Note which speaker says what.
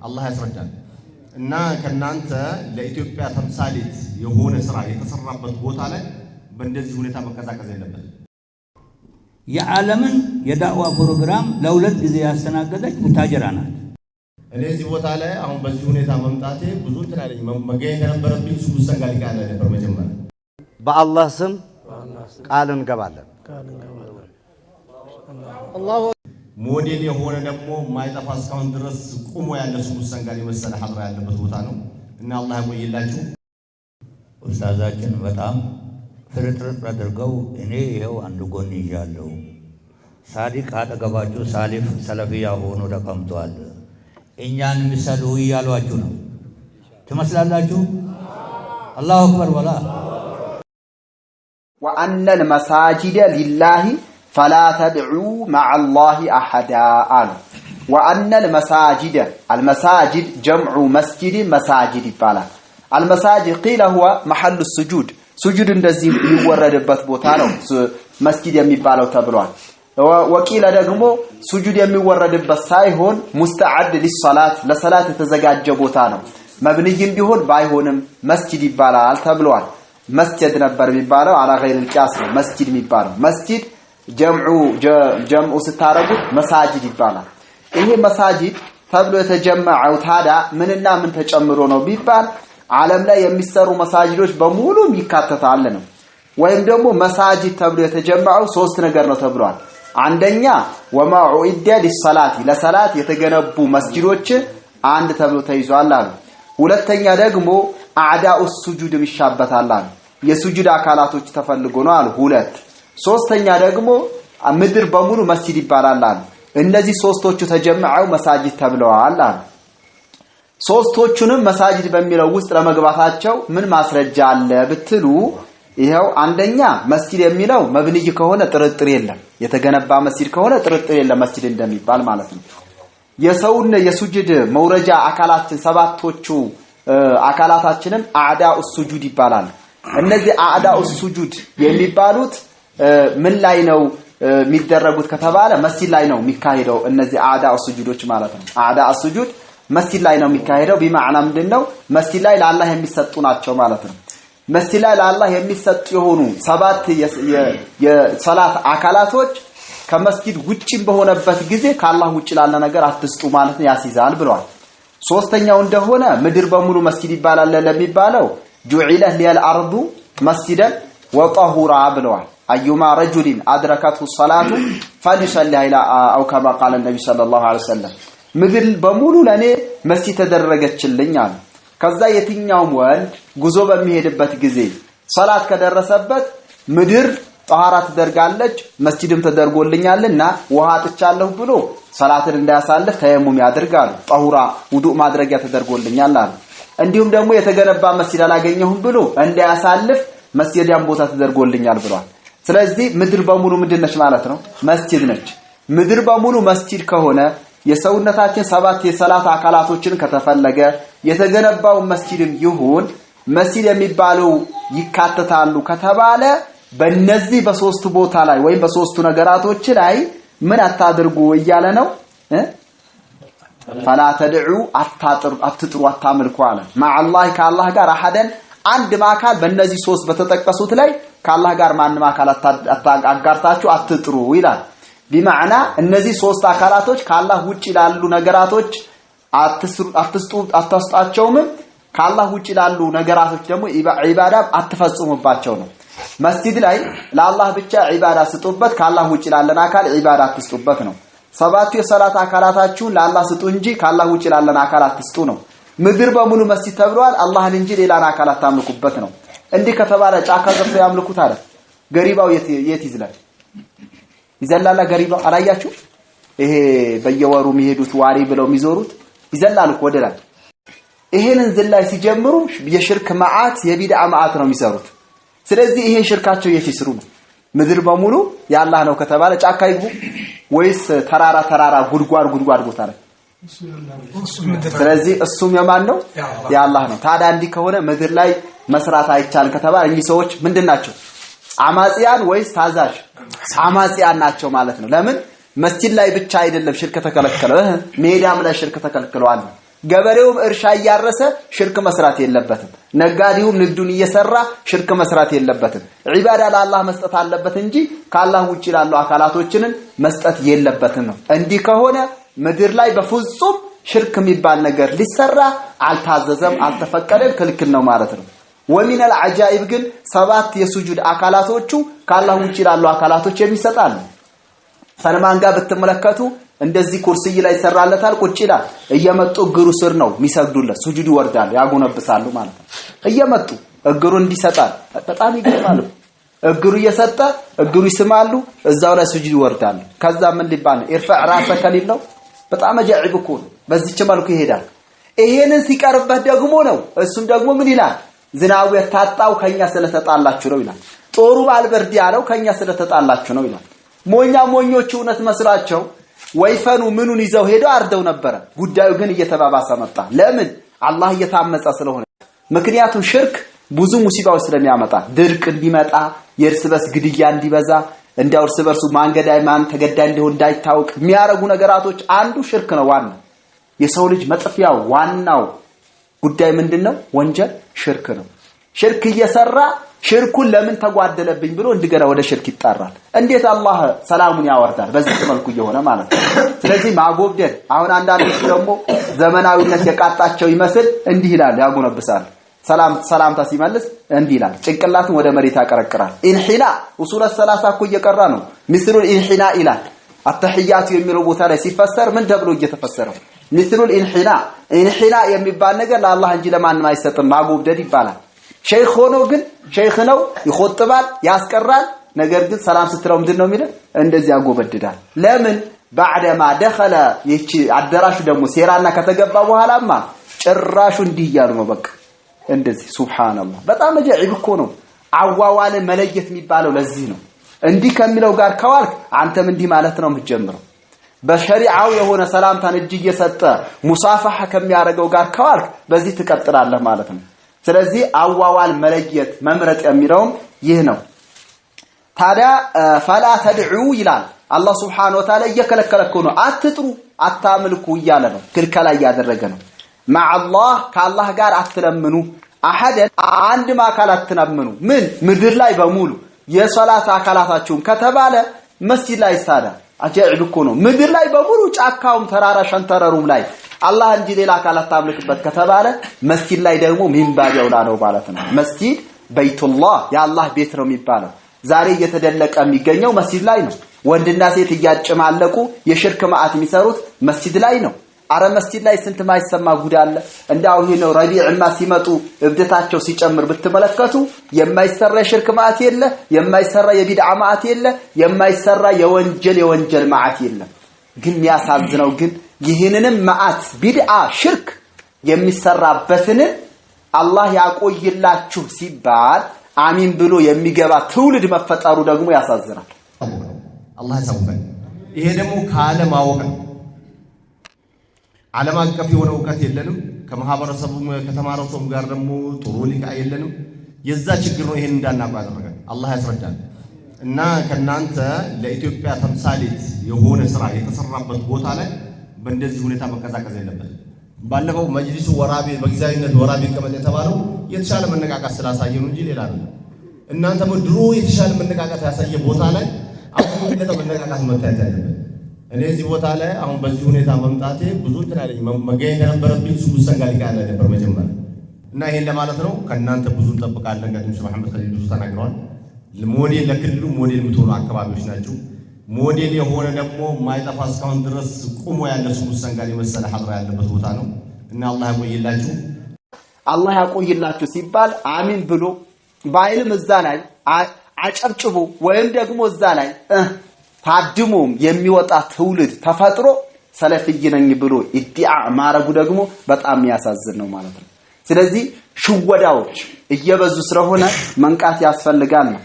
Speaker 1: አላህ ያስረዳል። እና ከናንተ ለኢትዮጵያ ተምሳሌት የሆነ ስራ የተሰራበት ቦታ ላይ በእንደዚህ ሁኔታ መቀዛቀዝ የለበትም።
Speaker 2: የዓለምን የዳዕዋ ፕሮግራም ለሁለት ጊዜ ያስተናገደች ቡታጀራ ናት።
Speaker 1: እኔ እዚህ ቦታ ላይ አሁን በዚህ ሁኔታ መምጣቴ ብዙ ትላለኝ መገኘት የነበረብኝ ሱሰን ጋር ሊቃለ ነበር። መጀመሪያ
Speaker 3: በአላህ ስም ቃል እንገባለን።
Speaker 1: አላሁ ሞዴል የሆነ ደግሞ ማይጠፋ እስካሁን ድረስ ቆሞ ያለ ሱሰን ጋር የመሰለ ሐድራ ያለበት ቦታ ነው እና አላህ ያቆይላችሁ።
Speaker 2: ኡስታዛችን በጣም ፍርጥርጥ አድርገው እኔ ይሄው አንድ ጎን ይዣለሁ። ሳዲቅ አጠገባችሁ ሳሊፍ ሰለፊያ ሆኖ ተቀምጧል። እኛን ምሰሉ እያሏችሁ ነው። ትመስላላችሁ? አላሁ አክበር ወላ
Speaker 4: وأن المساجد لله فلا تدعوا مع الله أحدا وأن المساجد جمع مسجد مساجد فلا المساجد قيل هو محل السجود سجود እንደዚህ የሚወረድበት ቦታ ነው መስጊድ የሚባለው ተብሏል። ወቂለ ደግሞ ሱጁድ የሚወረድበት ሳይሆን ሙስተዓድ ሊሰላት ለሰላት የተዘጋጀ ቦታ ነው። መብንይም ቢሆን ባይሆንም መስጊድ ይባላል ተብሏል። መስጂድ ነበር የሚባለው አላ ገይር القياس ነው መስጊድ የሚባለው። መስጊድ ጀምዑ ስታረጉት መሳጅድ ይባላል። ይሄ መሳጅድ ተብሎ የተጀመዐው ታዲያ ምንና ምን ተጨምሮ ነው ቢባል ዓለም ላይ የሚሰሩ መሳጅዶች በሙሉ ይካተታል ነው። ወይም ደግሞ መሳጅድ ተብሎ የተጀመዐው ሶስት ነገር ነው ተብሏል። አንደኛ ወማ ኡኢደ ሊሰላት ለሰላት የተገነቡ መስጂዶች አንድ ተብሎ ተይዟል አሉ። ሁለተኛ ደግሞ አዕዳኡ ሱጁድ ይሻበታል አሉ። የሱጁድ አካላቶች ተፈልጎ ነው አሉ። ሁለት ሶስተኛ ደግሞ ምድር በሙሉ መስጂድ ይባላል አሉ። እነዚህ ሶስቶቹ ተጀምዐው መሳጅድ ተብለዋል አሉ። ሶስቶቹንም መሳጅድ በሚለው ውስጥ ለመግባታቸው ምን ማስረጃ አለ ብትሉ ይሄው አንደኛ መስጂድ የሚለው መብንይ ከሆነ ጥርጥር የለም። የተገነባ መስጂድ ከሆነ ጥርጥር የለም መስጂድ እንደሚባል ማለት ነው። የሰውነ የሱጁድ መውረጃ አካላችን ሰባቶቹ አካላታችንም አዕዳኡ ሱጁድ ይባላል። እነዚህ አዕዳኡ ሱጁድ የሚባሉት ምን ላይ ነው የሚደረጉት ከተባለ መስጂድ ላይ ነው የሚካሄደው። እነዚህ አዕዳኡ ሱጁዶች ማለት ነው። አዕዳኡ ሱጁድ መስጂድ ላይ ነው የሚካሄደው። ቢማዕና ምንድነው መስጂድ ላይ ለአላህ የሚሰጡ ናቸው ማለት ነው። መስጂድ ላይ ለአላህ የሚሰጡ የሆኑ ሰባት የሰላት አካላቶች ከመስጂድ ውጪ በሆነበት ጊዜ ከአላህ ውጪ ላለ ነገር አትስጡ ማለት ነው ያስይዛል ብለዋል። ሶስተኛው እንደሆነ ምድር በሙሉ መስጂድ ይባላል ለሚባለው ጁዒለ ሊል አርዱ መስጂደን ወጠሁራ ብለዋል። አዩማ ረጁሊን አድረከቱ ሰላቱ ፈሊሰሊ ኢላ አው ከማ ቃለ ነብዩ ሰለላሁ ዐለይሂ ወሰለም ምድር በሙሉ ለኔ መስጂድ ተደረገችልኝ አለ። ከዛ የትኛውም ወንድ ጉዞ በሚሄድበት ጊዜ ሶላት ከደረሰበት ምድር ጧሃራ ተደርጋለች መስጂድም ተደርጎልኛልና ውሃ አጥቻለሁ ብሎ ሶላትን እንዳያሳልፍ ተየሙም ያድርጋሉ። ጧሁራ ውዱእ ማድረጊያ ተደርጎልኛል አለ። እንዲሁም ደግሞ የተገነባ መስጂድ አላገኘሁም ብሎ እንዳያሳልፍ መስጂድያን ቦታ ተደርጎልኛል ብሏል። ስለዚህ ምድር በሙሉ ምንድነች ማለት ነው? መስጂድ ነች። ምድር በሙሉ መስጂድ ከሆነ የሰውነታችን ሰባት የሰላት አካላቶችን ከተፈለገ የተገነባው መስጂድም ይሁን መስጂድ የሚባለው ይካተታሉ ከተባለ በእነዚህ በሶስቱ ቦታ ላይ ወይም በሶስቱ ነገራቶች ላይ ምን አታድርጉ እያለ ነው። فلا تدعوا አትጥሩ አታምልኩ አለ። ማዓላህ ከአላህ ጋር አሐደን አንድ ማካል በእነዚህ ሶስት በተጠቀሱት ላይ ከአላህ ጋር ማንም አካል አጋርታችሁ አትጥሩ ይላል። ቢማዕና እነዚህ ሶስት አካላቶች ከአላህ ውጪ ላሉ ነገራቶች አትስጧቸውም። ከአላህ ውጪ ላሉ ነገራቶች ደግሞ ኢባዳ አትፈጽሙባቸው ነው። መስጂድ ላይ ለአላህ ብቻ ኢባዳ ስጡበት፣ ከአላህ ውጪ ላለን አካል ኢባዳ አትስጡበት ነው። ሰባቱ የሰላት አካላታችሁን ለአላህ ስጡ እንጂ ከአላህ ውጪ ላለን አካል አትስጡ ነው። ምድር በሙሉ መስጂድ ተብሏል። አላህን እንጂ ሌላን አካል አታምልኩበት ነው። እንዲህ ከተባለ ጫካ ገብተው ያምልኩት አለ። ገሪባው የት ይዝላል? ይዘላል ገሪባው አላያችሁ? ይሄ በየወሩ የሚሄዱት ዋሪ ብለው የሚዞሩት ይዘላል እኮ ወደ ላይ። ይሄንን ዝላይ ሲጀምሩ የሽርክ መዓት የቢድዓ መዓት ነው የሚሰሩት። ስለዚህ ይሄን ሽርካቸው የት ይስሩ ነው? ምድር በሙሉ ያላህ ነው ከተባለ ጫካ ይግቡ ወይስ ተራራ ጉድጓድ ቦታ ላይ? ስለዚህ እሱም የማን ነው? ያላህ ነው። ታዲያ እንዲህ ከሆነ ምድር ላይ መስራት አይቻልም ከተባለ እኚህ ሰዎች ምንድናቸው? አማጺያን ወይስ ታዛዥ? አማጺያን ናቸው ማለት ነው። ለምን መስጂድ ላይ ብቻ አይደለም ሽርክ ተከለከለው፣ ሜዳም ላይ ሽርክ ተከልክሏል። ገበሬውም እርሻ እያረሰ ሽርክ መስራት የለበትም። ነጋዴውም ንግዱን እየሰራ ሽርክ መስራት የለበትም። ዒባዳ ለአላህ መስጠት አለበት እንጂ ከአላህ ውጪ ላሉ አካላቶችን መስጠት የለበትም ነው። እንዲህ ከሆነ ምድር ላይ በፍጹም ሽርክ የሚባል ነገር ሊሰራ አልታዘዘም፣ አልተፈቀደም፣ ክልክል ነው ማለት ነው። ወሚን አልዓጃኢብ ግን 7 የሱጁድ አካላቶቹ ከአላህ ውጪ ላሉ አካላቶች የሚሰጣሉ። ሰልማን ጋር ብትመለከቱ እንደዚህ ኩርሲይ ላይ ይሰራለታል፣ ቁጭ ይላል። እየመጡ እግሩ ስር ነው የሚሰግዱለት፣ ሱጁድ ይወርዳሉ፣ ያጎነብሳሉ ማለት ነው። እየመጡ እግሩ እንዲሰጣል በጣም ይገርማሉ። እግሩ እየሰጠ እግሩ ይስማሉ፣ እዛው ላይ ሱጁድ ይወርዳሉ። ከዛ ምን ሊባል ነው ኢርፋዕ ራሰከ ሊለው በጣም አጃኢብ እኮ ነው። በዚህች መልኩ ይሄዳል። ይሄንን ሲቀርበት ደግሞ ነው እሱም ደግሞ ምን ይላል? ዝናቡ የታጣው ከኛ ስለተጣላችሁ ነው ይላል። ጦሩ ባልበርድ ያለው ከኛ ስለተጣላችሁ ነው ይላል። ሞኞቹ እውነት መስላቸው ወይፈኑ ምኑን ይዘው ሄደው አርደው ነበር። ጉዳዩ ግን እየተባባሰ መጣ። ለምን? አላህ እየታመጸ ስለሆነ። ምክንያቱም ሽርክ ብዙ ሙሲባዎች ስለሚያመጣ፣ ድርቅ እንዲመጣ፣ የእርስ በርስ ግድያ እንዲበዛ፣ እንዳው እርስ በርሱ ማንገዳይ ማን ተገዳይ እንደሆነ እንዳይታወቅ የሚያረጉ ነገራቶች አንዱ ሽርክ ነው። ዋናው የሰው ልጅ መጥፊያው ዋናው ጉዳይ ምንድነው? ወንጀል ሽርክ ነው። ሽርክ እየሰራ ሽርኩን ለምን ተጓደለብኝ ብሎ እንደገና ወደ ሽርክ ይጣራል። እንዴት አላህ ሰላሙን ያወርዳል? በዚህ መልኩ እየሆነ ማለት ነው። ስለዚህ ማጎብደል አሁን አንዳንዶች ደግሞ ዘመናዊነት የቃጣቸው ይመስል እንዲህ ይላል፣ ያጎነብሳል። ሰላምታ ሲመልስ እንዲህ ይላል፣ ጭንቅላቱን ወደ መሬት ያቀረቅራል። ኢንሂና ኡሱለ 30 እኮ እየቀራ ነው። ምስሉል ኢንሂና ይላል። አተህያቱ የሚለው ቦታ ላይ ሲፈሰር ምን ተብሎ እየተፈሰረው? ምስሉል ኢንሂና የሚባል ነገር ለአላህ እንጂ ለማንም አይሰጥም፣ ማጎብደል ይባላል። ሸይኽ ሆኖ ግን ሸይኽ ነው፣ ይخطባል፣ ያስቀራል። ነገር ግን ሰላም ስትለው ምንድነው የሚለው? እንደዚህ ያጎበድዳል። ለምን? بعدማ دخل ይቺ አዳራሹ ደግሞ ሴራና ከተገባ በኋላማ ጭራሹ እንዲህ ያሉ ነው። በቃ እንደዚህ ሱብሃንአላህ። በጣም አጃኢብ እኮ ነው። አዋዋለ መለየት የሚባለው ለዚህ ነው። እንዲህ ከሚለው ጋር ከዋልክ አንተም እንዲህ ማለት ነው የምትጀምረው። በሸሪዓው የሆነ ሰላምታን እጅ እየሰጠ ሙሳፋሃ ከሚያደርገው ጋር ከዋልክ በዚህ ትቀጥላለህ ማለት ነው። ስለዚህ አዋዋል መለየት መምረጥ የሚለውም ይህ ነው። ታዲያ ፈላ ተድዑ ይላል አላህ Subhanahu Wa Ta'ala እየከለከለከው ነው። አትጥሩ አታምልኩ እያለ ነው፣ ክልከላ እያደረገ ነው። ማአላህ ከአላህ ጋር አትለምኑ፣ አሐደን አንድም አካል አትለምኑ። ምን ምድር ላይ በሙሉ የሶላት አካላታችሁን ከተባለ መስጂድ ላይ ሳዳ አጃኢብ እኮ ነው። ምድር ላይ በሙሉ ጫካውም ተራራ ሸንተረሩም ላይ አላህ እንጂ ሌላ አካል አታምልክበት ከተባለ መስጂድ ላይ ደግሞ ሚንባብ ያውላ ነው ማለት ነው። መስጂድ በይቱላህ የአላህ ቤት ነው የሚባለው። ዛሬ እየተደለቀ የሚገኘው መስጂድ ላይ ነው። ወንድና ሴት እያጨማለቁ የሽርክ ማአት የሚሰሩት መስጂድ ላይ ነው። አረ መስጂድ ላይ ስንት ማይሰማ ጉድ አለ። እንዳው ይሄ ነው ረቢዕማ ሲመጡ እብደታቸው ሲጨምር ብትመለከቱ የማይሰራ የሽርክ ማአት የለ፣ የማይሰራ የቢድዓ ማአት የለ፣ የማይሰራ የወንጀል ማአት የለ። ግን የሚያሳዝነው ግን ይህንንም ማአት ቢድዓ ሽርክ የሚሰራበትን አላህ ያቆይላችሁ ሲባል አሚን ብሎ የሚገባ ትውልድ መፈጠሩ ደግሞ ያሳዝናል።
Speaker 1: አላህ ያሳውቀን። ይሄ ደግሞ ካለማወቅ ነው። ዓለም አቀፍ የሆነ ዕውቀት የለንም። ከማህበረሰቡም ከተማረው ሰውም ጋር ደግሞ ጥሩ ሊቃ የለንም። የዛ ችግር ነው ይሄን እንዳናውቅ ያደረገን። አላህ ያስረዳል። እና ከናንተ ለኢትዮጵያ ተምሳሌት የሆነ ስራ የተሰራበት ቦታ ላይ በእንደዚህ ሁኔታ መቀዛቀዝ የለበትም። ባለፈው መጅሊሱ ወራቤ በጊዜያዊነት ወራቤ ቀመጥ የተባለው የተሻለ መነቃቃት ስላሳየ ነው እንጂ ሌላ አይደለም። እናንተ ድሮ የተሻለ መነቃቃት ያሳየ ቦታ ላይ አሁን ለተ መነቃቃት መታየት ያለበት። እኔ እዚህ ቦታ ላይ አሁን በዚህ ሁኔታ መምጣቴ ብዙ ተናለኝ መገኘት የነበረብኝ ሱሰን ጋር ሊቃለ ነበር መጀመሪያ። እና ይሄን ለማለት ነው ከናንተ ብዙ እንጠብቃለን። ጋር መሐመድ ከሊል ብዙ ተናግረዋል። ሞዴል ለክልሉ ሞዴል የምትሆኑ አካባቢዎች ናቸው። ሞዴል የሆነ ደግሞ ማይጠፋ እስካሁን ድረስ ቁሞ ያለ ሱሰን ጋር የመሰለ ሐድራ ያለበት ቦታ ነው። እና አላህ ያቆይላችሁ።
Speaker 4: አላህ ያቆይላችሁ ሲባል አሚን ብሎ ባይልም እዛ ላይ አጨብጭቡ ወይም ደግሞ እዛ ላይ ታድሞም የሚወጣ ትውልድ ተፈጥሮ ሰለፍይ ነኝ ብሎ ኢዲዓ ማረጉ ደግሞ በጣም ያሳዝን ነው ማለት ነው። ስለዚህ ሽወዳዎች እየበዙ ስለሆነ መንቃት ያስፈልጋል ነው።